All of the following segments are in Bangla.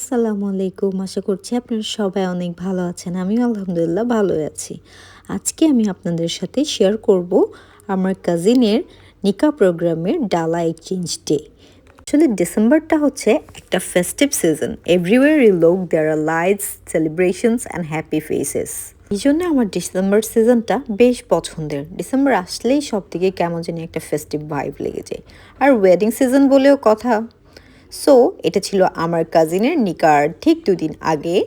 আসসালামু আলাইকুম। আশা করছি আপনারা সবাই অনেক ভালো আছেন। আমিও আলহামদুলিল্লাহ ভালোই আছি। আজকে আমি আপনাদের সাথে শেয়ার করব আমার কাজিনের নিকা প্রোগ্রামের ডালা এক্সচেঞ্জ ডে। আসলে ডিসেম্বরটা হচ্ছে একটা festive season. Everywhere you look there are lights, celebrations and happy faces. এই জন্য আমার ডিসেম্বর সিজনটা বেশ পছন্দের। ডিসেম্বর আসলেই সব দিকে কেমন জানি একটা ফেস্টিভ ভাইব লেগে যায়। আর ওয়েডিং সিজন বলেও কথা। সো এটা ছিল আমার কাজিনের নিকার ঠিক 2 দিন আগে।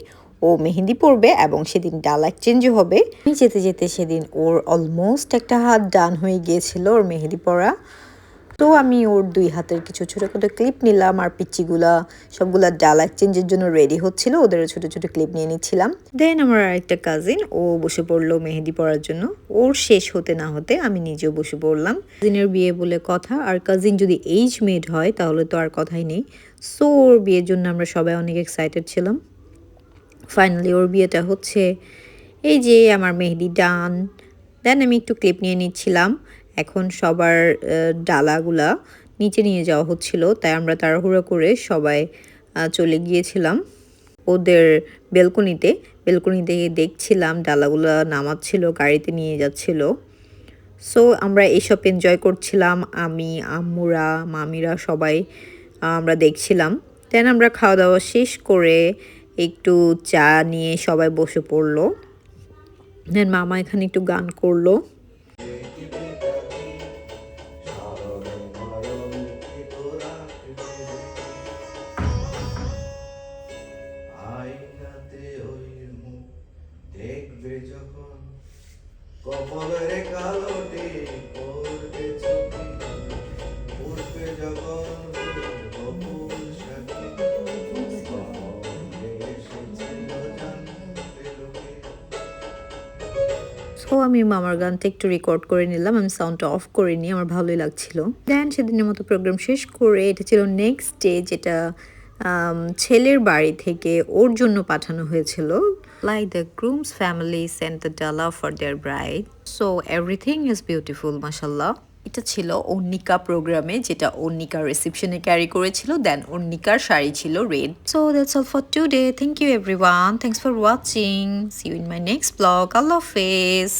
ও মেহেন্দি পরবে এবং সেদিন ডালা এক্সচেঞ্জও হবে। আমি যেতে যেতে সেদিন ওর অলমোস্ট একটা হাত ডান হয়ে গিয়েছিল ওর মেহেন্দি পরা। তো আমি ওর 2 হাতের কিছু ছোটো ক্লিপ নিলাম, আর পিচ্চিগুলা সবগুলা ডালা এক্সচেঞ্জের জন্য রেডি হচ্ছিল, ওদের ছোটো ছোটো ক্লিপ নিয়ে নিচ্ছিলাম। দেন আমার আরেকটা কাজিন ও বসে পড়লো মেহেন্দি পরার জন্য। ওর শেষ হতে না হতে আমি নিজেও বসে পড়লাম। কাজিনের বিয়ে বলে কথা, আর কাজিন যদি এইজ মেড হয় তাহলে তো আর কথাই নেই। সো ওর বিয়ের জন্য আমরা সবাই অনেক এক্সাইটেড ছিলাম। ফাইনালি ওর বিয়েটা হচ্ছে। এই যে আমার মেহেদি ডান। দেন আমি একটু ক্লিপ নিয়ে নিচ্ছিলাম। এখন সবার ডালাগুলা নিচে নিয়ে যাওয়া হচ্ছিল, তাই আমরা তাড়াহুড়ো করে সবাই চলে গিয়েছিলাম ওদের বেলকনিতে। বেলকনি থেকে দেখছিলাম ডালাগুলো নামাচ্ছিল, গাড়িতে নিয়ে যাচ্ছিল। সো আমরা এইসব এনজয় করছিলাম, আমি, আম্মুরা, মামিরা সবাই আমরা দেখছিলাম। দেন আমরা খাওয়া দাওয়া শেষ করে একটু চা নিয়ে সবাই বসে পড়লো। দেন মামা এখানে একটু গান করলো। কপালের কালোটি পড়বে ছবি উঠবে যখন কপুর সাথে এসেছিল জানতে লোকে। সো আমি মামার গানটা একটু রেকর্ড করে নিলাম, আমি সাউন্ডটা অফ করে নিই, আমার ভালোই লাগছিল। দেন সেদিনের মতো প্রোগ্রাম শেষ করে এটা ছিল নেক্সট ডে, যেটা ছেলের বাড়ি থেকে ওর জন্য পাঠানো হয়েছিল। Like the groom's family sent the dala for their bride. So everything is beautiful মাশাল্লাহ। এটা ছিল ওর নিকা প্রোগ্রামে, যেটা ওর নিকার রিসেপশনে ক্যারি করেছিল। দেন ওর নিকার শাড়ি ছিল red. So that's all for today. Thank you everyone, thanks for watching. C you in my next blog. আল্লাহ হাফেজ।